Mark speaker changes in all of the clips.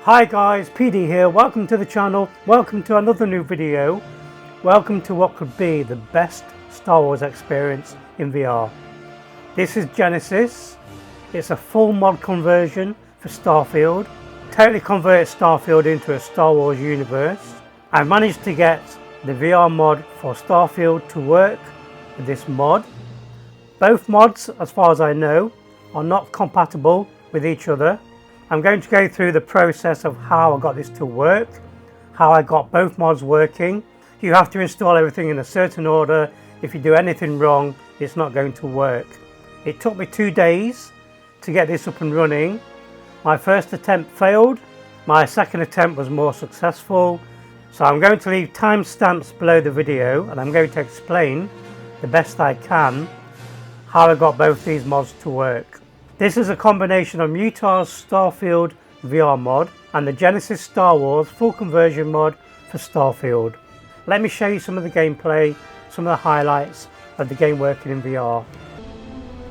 Speaker 1: Hi guys, PD here. Welcome to the channel. Welcome to another new video. Welcome to what could be the best Star Wars experience in VR. This is Genesis. It's a full mod conversion for Starfield. Totally converted Starfield into a Star Wars universe. I managed to get the VR mod for Starfield to work with this mod. Both mods, as far as I know, are not compatible with each other. I'm going to go through the process of how I got this to work, how I got both mods working. You have to install everything in a certain order. If you do anything wrong, it's not going to work. It took me 2 days to get this up and running. My first attempt failed. My second attempt was more successful. So I'm going to leave timestamps below the video and I'm going to explain the best I can how I got both these mods to work. This is a combination of Mutah's Starfield VR mod and the Genesis Star Wars full conversion mod for Starfield. Let me show you some of the gameplay, some of the highlights of the game working in VR.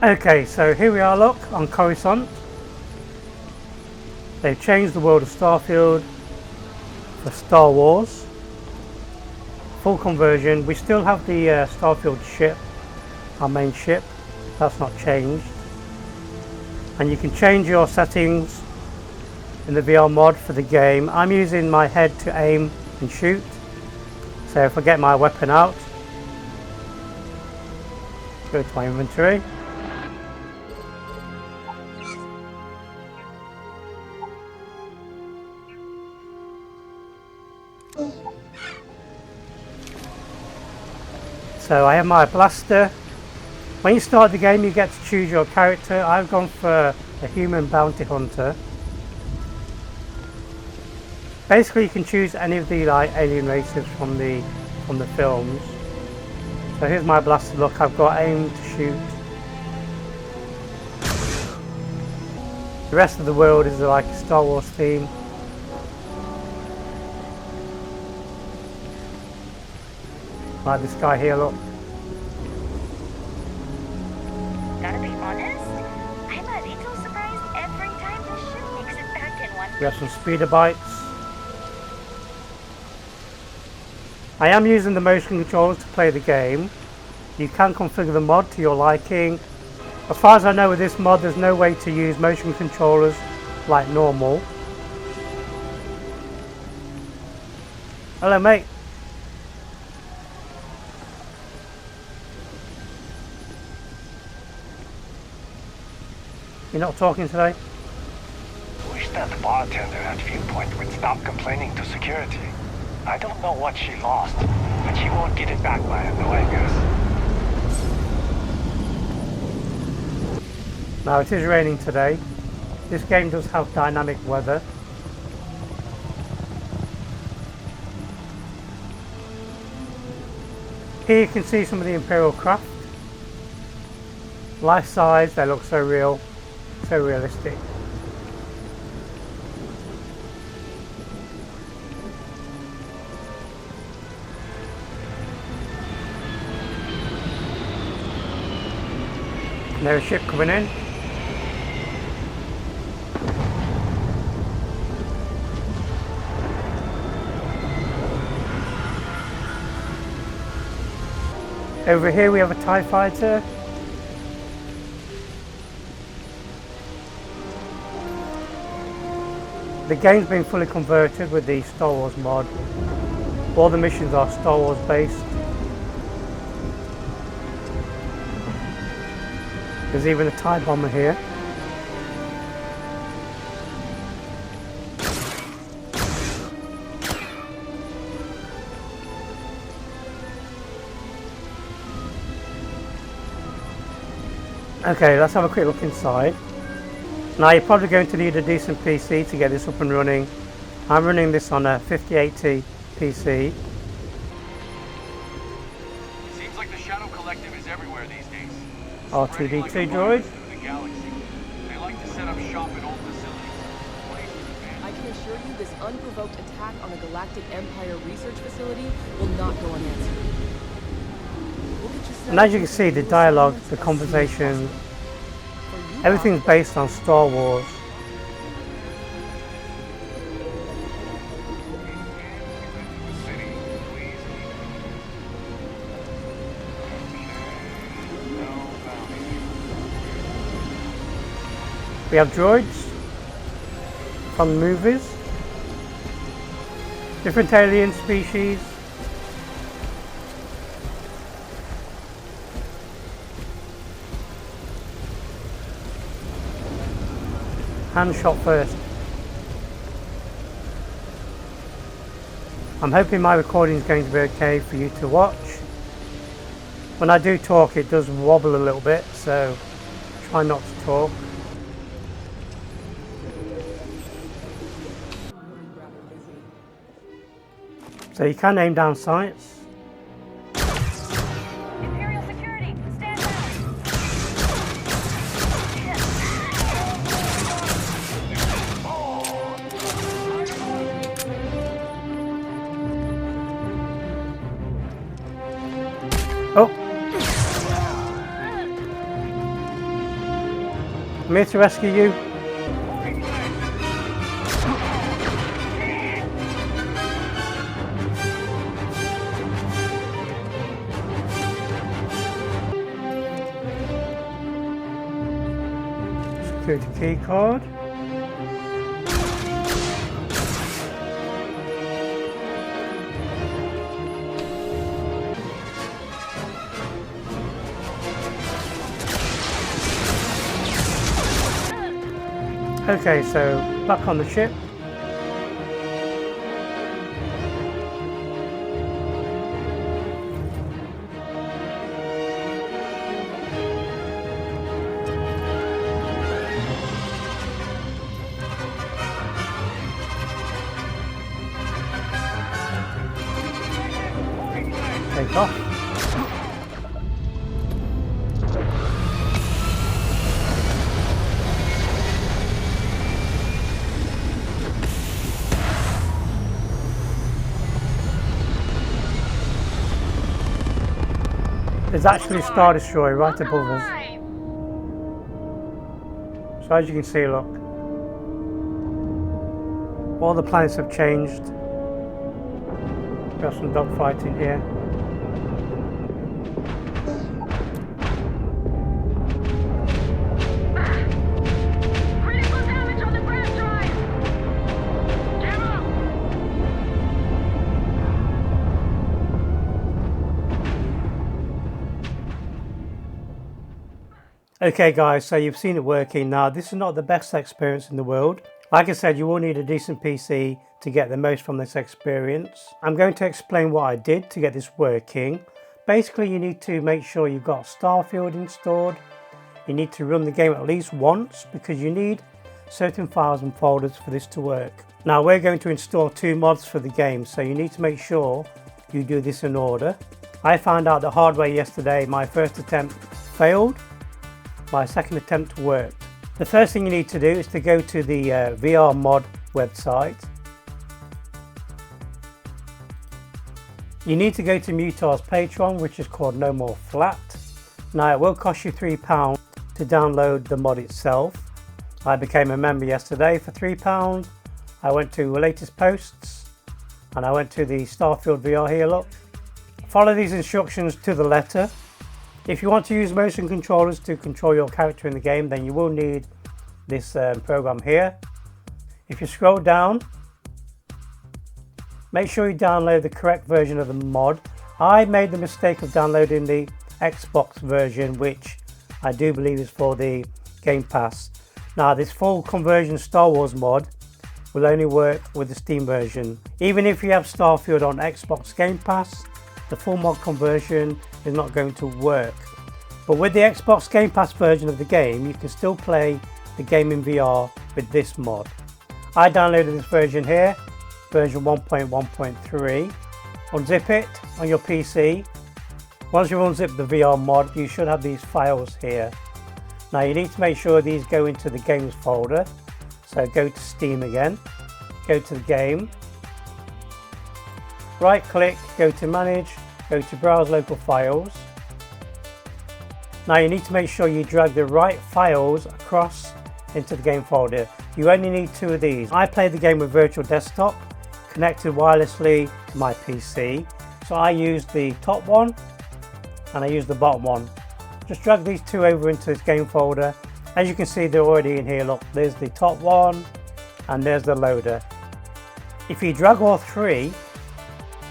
Speaker 1: Okay, so here we are, look, on Coruscant. They've changed the world of Starfield for Star Wars. Full conversion. We still have the Starfield ship, our main ship. That's not changed. And you can change your settings in the VR mod for the game. I'm using my head to aim and shoot. So if I get my weapon out, go to my inventory. So I have my blaster. When you start the game, you get to choose your character. I've gone for a human bounty hunter. Basically, you can choose any of the alien races from the films. So here's my blaster. Look, I've got aim to shoot. The rest of the world is like a Star Wars theme. Like this guy here, look.
Speaker 2: Gotta be honest, I'm a little surprised every time the ship makes it back in one.
Speaker 1: We have some speeder bikes. I am using the motion controllers to play the game. You can configure the mod to your liking. As far as I know with this mod, there's no way to use motion controllers like normal. Hello mate. You're not talking today?
Speaker 3: Wish that bartender at Viewpoint would stop complaining to security. I don't know what she lost, but she won't get it back by now, I guess.
Speaker 1: Now it is raining today. This game does have dynamic weather. Here you can see some of the Imperial craft. Life size, they look so real. So realistic. And there's a ship coming in. Over here we have a TIE fighter. The game's been fully converted with the Star Wars mod. All the missions are Star Wars based. There's even a TIE bomber here. Okay, let's have a quick look inside. Now you're probably going to need a decent PC to get this up and running. I'm running this on a 5080 PC.
Speaker 4: Seems like the Shadow Collective is everywhere these days.
Speaker 1: R2D2 droid.
Speaker 4: The galaxy. They like to set up shop in old facilities.
Speaker 5: I can assure you this unprovoked attack on a Galactic Empire research facility will not go unanswered.
Speaker 1: And as you can see, the dialogue, the conversation, everything's based on Star Wars. We have droids from the movies, different alien species, hand shot first. I'm hoping my recording is going to be okay for you to watch. When I do talk, it does wobble a little bit, so try not to talk. So you can aim down sights.
Speaker 2: Imperial security, stand by.
Speaker 1: Oh! I'm here to rescue you. Security key card. Okay, so back on the ship. Take off. There's actually a Star Destroyer right above us. So as you can see, look, all the planets have changed. Got some dogfighting here.
Speaker 2: Critical damage on the grav drive. Camera.
Speaker 1: Okay guys, so you've seen it working. Now this is not the best experience in the world. Like I said, you will need a decent PC to get the most from this experience. I'm going to explain what I did to get this working. Basically, you need to make sure you've got Starfield installed. You need to run the game at least once because you need certain files and folders for this to work. Now we're going to install 2 mods for the game, so you need to make sure you do this in order. I found out the hard way yesterday. My first attempt failed. My second attempt worked. The first thing you need to do is to go to the VR Mod website. You need to go to Mutar's Patreon, which is called No More Flat. Now it will cost you £3 to download the mod itself. I became a member yesterday for £3. I went to latest posts and I went to the Starfield VR here, look. Follow these instructions to the letter. If you want to use motion controllers to control your character in the game, then you will need this program here. If you scroll down, make sure you download the correct version of the mod. I made the mistake of downloading the Xbox version, which I do believe is for the Game Pass. Now this full conversion Star Wars mod will only work with the Steam version. Even if you have Starfield on Xbox Game Pass, the full mod conversion is not going to work. But with the Xbox Game Pass version of the game, you can still play the game in VR with this mod. I downloaded this version here, version 1.1.3. Unzip it on your PC. Once you've unzipped the VR mod, you should have these files here. Now you need to make sure these go into the games folder. So go to Steam again, go to the game, right click, go to manage, go to browse local files. Now you need to make sure you drag the right files across into the game folder. You only need 2 of these. I play the game with virtual desktop connected wirelessly to my PC. So I used the top one and I used the bottom one. Just drag these 2 over into this game folder As you can see, they're already in here. Look, there's the top one and there's the loader. If you drag all three,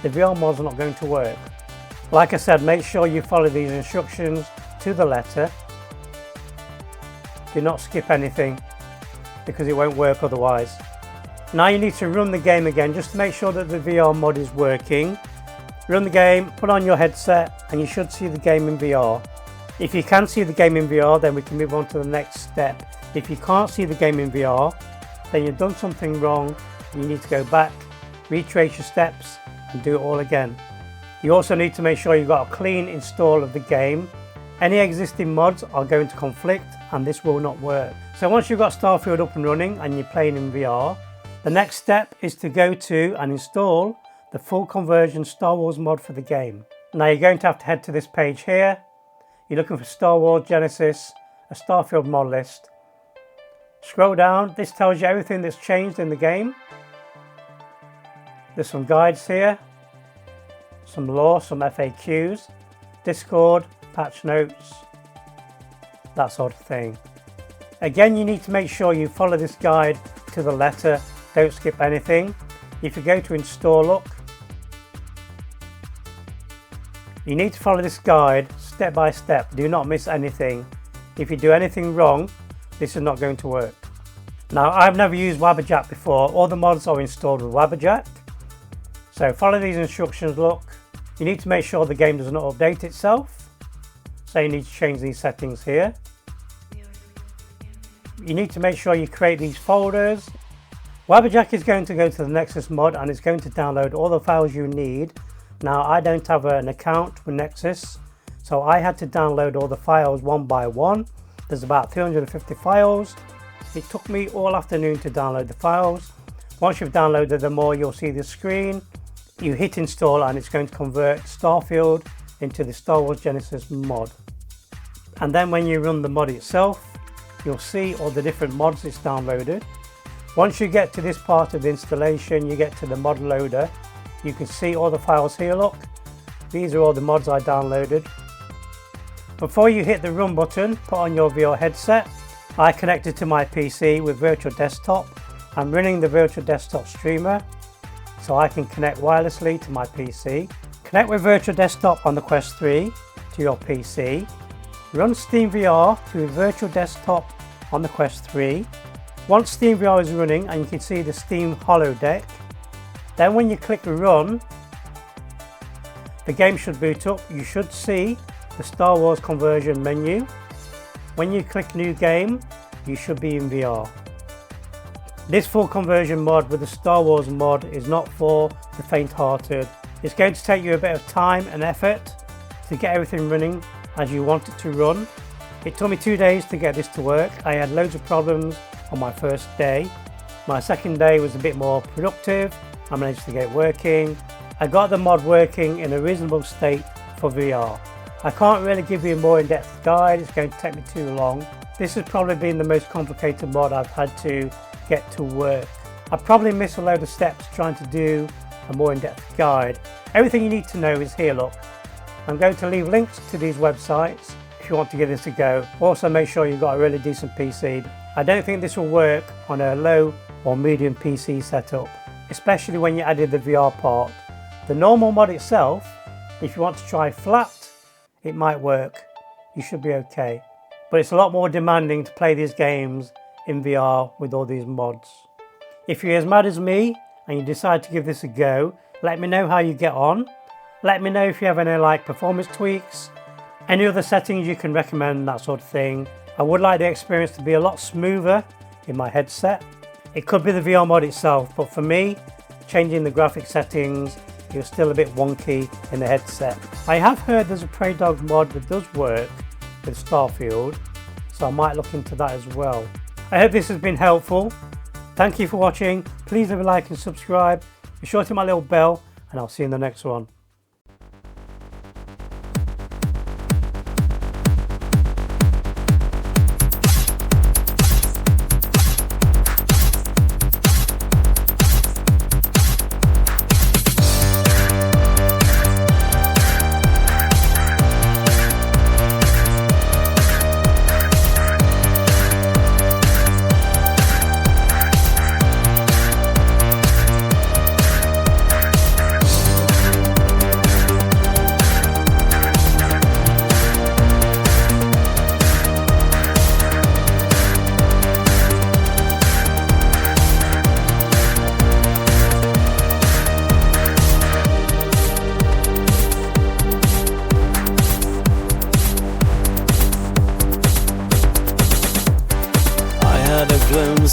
Speaker 1: the VR mod's not going to work. Like I said, make sure you follow these instructions to the letter. Do not skip anything because it won't work otherwise. Now you need to run the game again just to make sure that the VR mod is working. Run the game, put on your headset, and you should see the game in VR. If you can see the game in VR, then we can move on to the next step. If you can't see the game in VR, then you've done something wrong. You need to go back, retrace your steps, and do it all again. You also need to make sure you've got a clean install of the game. Any existing mods are going to conflict and this will not work. So once you've got Starfield up and running and you're playing in VR, the next step is to go to and install the full conversion Star Wars mod for the game. Now you're going to have to head to this page here. You're looking for Star Wars Genesis, a Starfield mod list. Scroll down, this tells you everything that's changed in the game. There's some guides here, some lore, some FAQs, Discord, patch notes, that sort of thing. Again, you need to make sure you follow this guide to the letter, don't skip anything. If you go to install, look, you need to follow this guide step by step, do not miss anything. If you do anything wrong, this is not going to work. Now, I've never used Wabberjack before, all the mods are installed with Wabberjack. So follow these instructions, look. You need to make sure the game does not update itself. So you need to change these settings here. You need to make sure you create these folders. Wabberjack is going to go to the Nexus mod and it's going to download all the files you need. Now I don't have an account with Nexus, so I had to download all the files one by one. There's about 350 files. It took me all afternoon to download the files. Once you've downloaded them all, you'll see the screen. You hit install and it's going to convert Starfield into the Star Wars Genesis mod. And then when you run the mod itself, you'll see all the different mods it's downloaded. Once you get to this part of the installation, you get to the mod loader. You can see all the files here, look. These are all the mods I downloaded. Before you hit the run button, put on your VR headset. I connected to my PC with virtual desktop. I'm running the virtual desktop streamer, so I can connect wirelessly to my PC. Connect with virtual desktop on the Quest 3 to your PC. Run Steam VR through virtual desktop on the Quest 3. Once Steam VR is running and you can see the Steam holodeck, then when you click run, the game should boot up. You should see the Star Wars conversion menu. When you click new game, you should be in VR. This full conversion mod with the Star Wars mod is not for the faint-hearted. It's going to take you a bit of time and effort to get everything running as you want it to run. It took me 2 days to get this to work. I had loads of problems on my first day. My second day was a bit more productive. I managed to get it working. I got the mod working in a reasonable state for VR. I can't really give you a more in-depth guide, it's going to take me too long. This has probably been the most complicated mod I've had to get to work. I probably missed a load of steps trying to do a more in-depth guide. Everything you need to know is here, look. I'm going to leave links to these websites if you want to give this a go. Also make sure you've got a really decent PC. I don't think this will work on a low or medium PC setup, especially when you added the VR part. The normal mod itself, if you want to try flat, it might work. You should be okay. But it's a lot more demanding to play these games in VR with all these mods. If you're as mad as me and you decide to give this a go, let me know how you get on. Let me know if you have any performance tweaks, any other settings you can recommend, that sort of thing. I would like the experience to be a lot smoother in my headset. It could be the VR mod itself, but for me, changing the graphic settings, it was still a bit wonky in the headset. I have heard there's a Prey Dog mod that does work with Starfield, so I might look into that as well. I hope this has been helpful. Thank you for watching. Please leave a like and subscribe. Be sure to hit my little bell and I'll see you in the next one.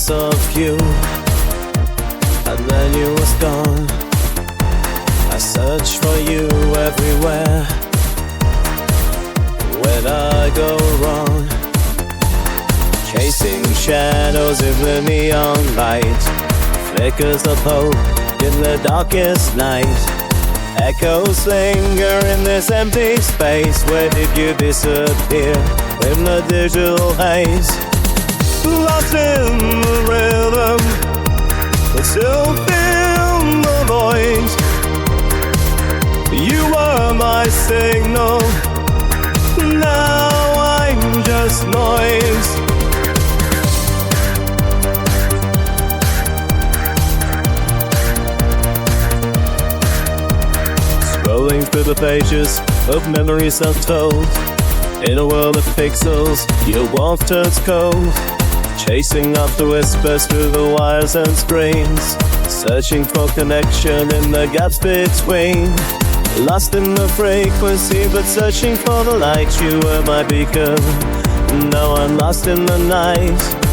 Speaker 6: glimpse of you, and then you was gone. I searched for you everywhere. Where'd I go wrong? Chasing shadows in the neon light, flickers of hope in the darkest night. Echoes linger in this empty space. Where did you disappear in the digital haze? Lost in the rhythm, but still feel the void. You were my signal, now I'm just noise. Scrolling through the pages of memories untold. In a world of pixels, your warmth turns cold. Chasing after whispers through the wires and screens, searching for connection in the gaps between. Lost in the frequency, but searching for the light. You were my beacon, now I'm lost in the night.